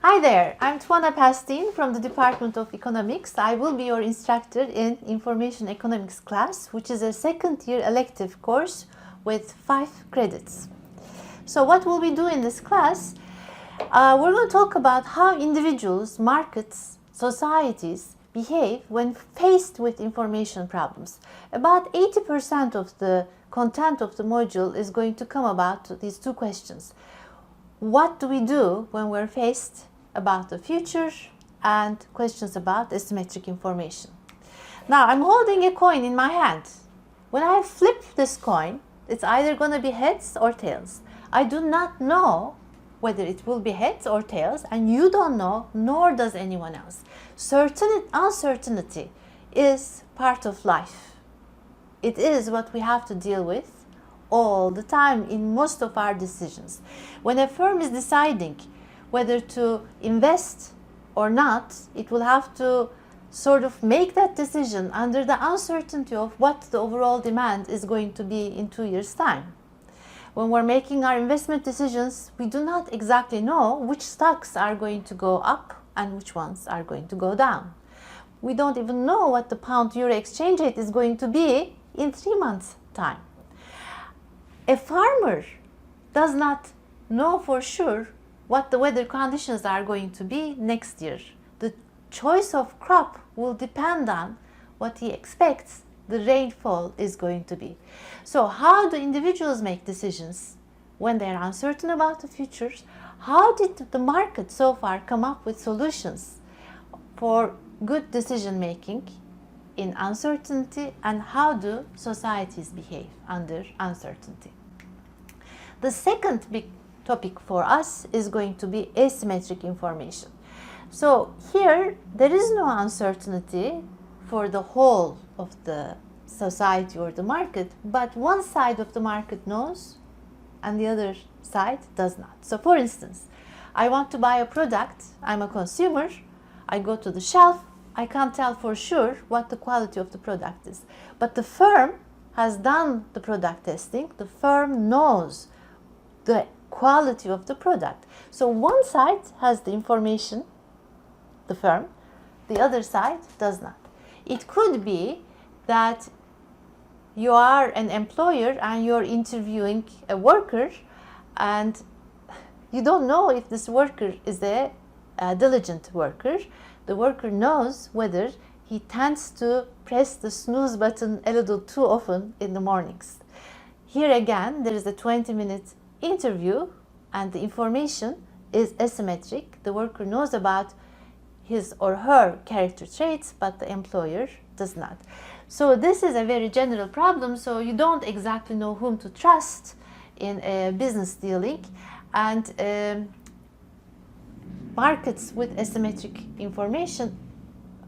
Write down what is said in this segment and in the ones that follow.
Hi there, I'm Tuana Pastin from the Department of Economics. I will be your instructor in Information Economics class, which is a second-year elective course with 5 credits. So what will we do in this class? We're going to talk about how individuals, markets, societies behave when faced with information problems. About 80% of the content of the module is going to come about these two questions. What do we do when we're faced about the future, and questions about asymmetric information. Now I'm holding a coin in my hand. When I flip this coin, it's either going to be heads or tails. I do not know whether it will be heads or tails, and you don't know, nor does anyone else. Uncertainty is part of life. It is what we have to deal with all the time in most of our decisions. When a firm is deciding whether to invest or not, it will have to sort of make that decision under the uncertainty of what the overall demand is going to be in 2 years' time. When we're making our investment decisions, we do not exactly know which stocks are going to go up and which ones are going to go down. We don't even know what the pound-euro exchange rate is going to be in 3 months' time. A farmer does not know for sure what the weather conditions are going to be next year. The choice of crop will depend on what he expects the rainfall is going to be. So how do individuals make decisions when they are uncertain about the future? How did the market so far come up with solutions for good decision making in uncertainty, and how do societies behave under uncertainty? The second big topic for us is going to be asymmetric information. So here there is no uncertainty for the whole of the society or the market, but one side of the market knows and the other side does not. So for instance, I want to buy a product, I'm a consumer, I go to the shelf, I can't tell for sure what the quality of the product is. But the firm has done the product testing, the firm knows the quality of the product. So one side has the information, the firm, the other side does not. It could be that you are an employer and you're interviewing a worker and you don't know if this worker is a diligent worker. The worker knows whether he tends to press the snooze button a little too often in the mornings. Here again, there is a 20-minute interview and the information is asymmetric. The worker knows about his or her character traits, but the employer does not. So this is a very general problem, so you don't exactly know whom to trust in a business dealing, and markets with asymmetric information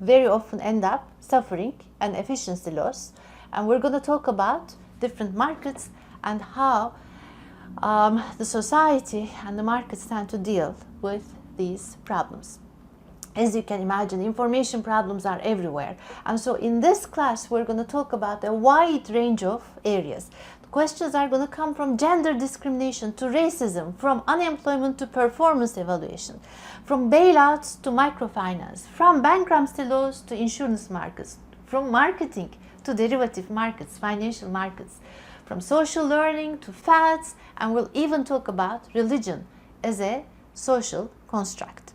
very often end up suffering an efficiency loss. And we're going to talk about different markets and how the society and the markets tend to deal with these problems. As you can imagine, information problems are everywhere. And so in this class, we're going to talk about a wide range of areas. The questions are going to come from gender discrimination to racism, from unemployment to performance evaluation, from bailouts to microfinance, from bankruptcy laws to insurance markets, from marketing to derivative markets, financial markets, from social learning to fads, and we'll even talk about religion as a social construct.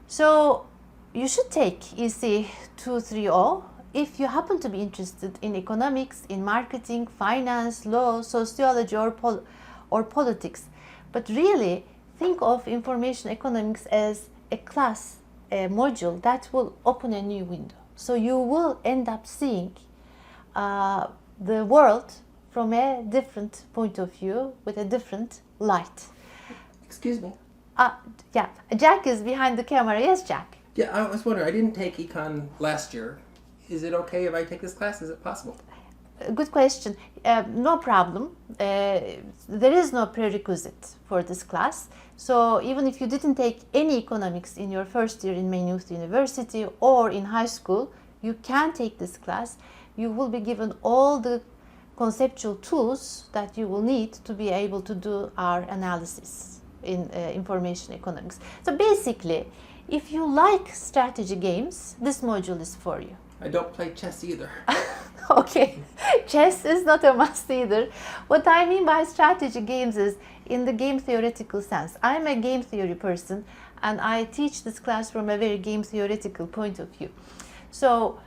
So you should take EC230 if you happen to be interested in economics, in marketing, finance, law, sociology, or politics. But really think of information economics as a class, a module that will open a new window. So you will end up seeing the world from a different point of view, with a different light. Excuse me. Yeah, Jack is behind the camera. Yes, Jack. Yeah, I was wondering, I didn't take econ last year. Is it okay if I take this class? Is it possible? Good question. No problem. There is no prerequisite for this class. So even if you didn't take any economics in your first year in Maynooth University or in high school, you can take this class. You will be given all the conceptual tools that you will need to be able to do our analysis in information economics. So basically, if you like strategy games, this module is for you. I don't play chess either. Okay, chess is not a must either. What I mean by strategy games is in the game theoretical sense. I'm a game theory person and I teach this class from a very game theoretical point of view. So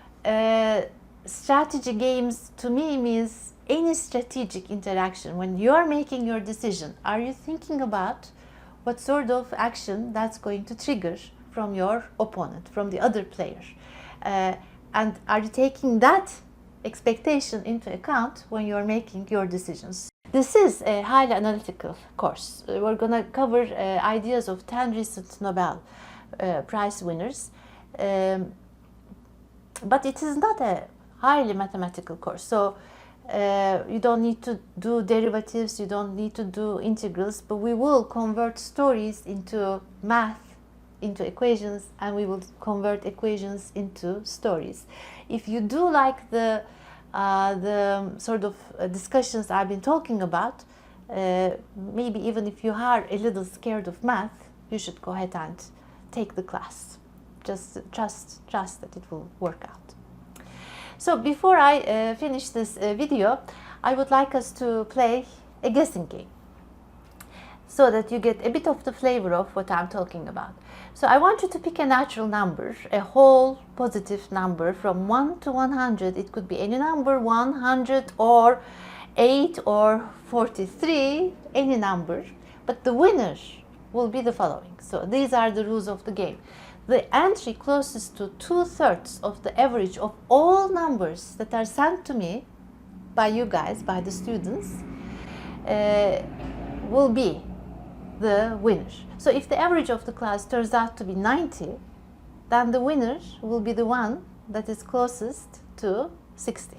strategy games to me means any strategic interaction. When you're making your decision, are you thinking about what sort of action that's going to trigger from your opponent, from the other player? And are you taking that expectation into account when you're making your decisions? This is a highly analytical course. We're going to cover ideas of 10 recent Nobel Prize winners. But it is not a highly mathematical course. So you don't need to do derivatives, you don't need to do integrals, but we will convert stories into math, into equations, and we will convert equations into stories. If you do like the sort of discussions I've been talking about, maybe even if you are a little scared of math, you should go ahead and take the class. Just trust that it will work out. So before I finish this video, I would like us to play a guessing game so that you get a bit of the flavor of what I'm talking about. So I want you to pick a natural number, a whole positive number from 1 to 100. It could be any number, 100 or 8 or 43, any number. But the winner will be the following. So these are the rules of the game. The entry closest to 2/3 of the average of all numbers that are sent to me by you guys, by the students, will be the winner. So if the average of the class turns out to be 90, then the winner will be the one that is closest to 60.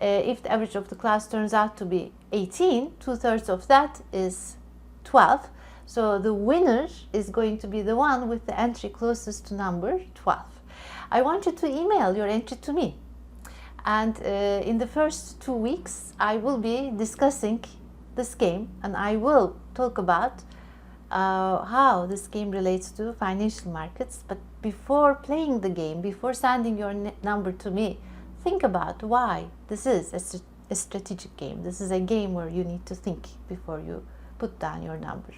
If the average of the class turns out to be 18, 2/3 of that is 12. So the winner is going to be the one with the entry closest to number 12. I want you to email your entry to me. And in the first 2 weeks, I will be discussing this game and I will talk about how this game relates to financial markets. But before playing the game, before sending your number to me, think about why this is a strategic game. This is a game where you need to think before you put down your number.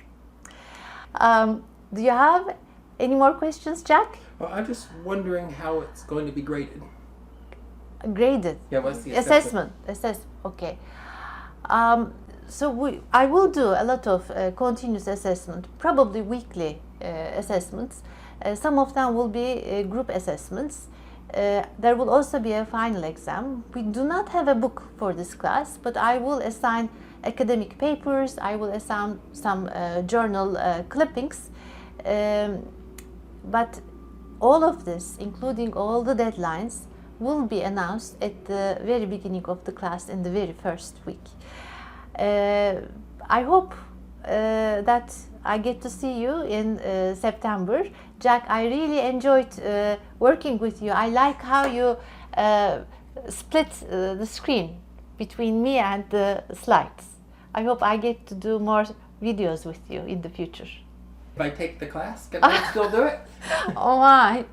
Do you have any more questions, Jack? Well, I'm just wondering how it's going to be graded. Graded? Yeah, what's the assessment? Okay. So I will do a lot of continuous assessment, probably weekly assessments. Some of them will be group assessments. There will also be a final exam. We do not have a book for this class, but I will assign academic papers, I will assign some journal clippings. But all of this, including all the deadlines, will be announced at the very beginning of the class in the very first week. I hope that I get to see you in September. Jack, I really enjoyed working with you. I like how you split the screen between me and the slides. I hope I get to do more videos with you in the future. If I take the class, can I still do it? Oh my.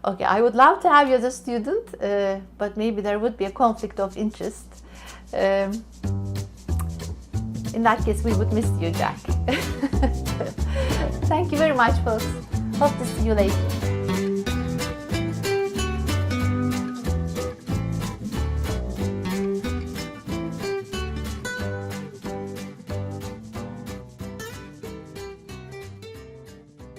Okay, I would love to have you as a student, but maybe there would be a conflict of interest. In that case, we would miss you, Jack. Thank you very much, folks. Hope to see you later.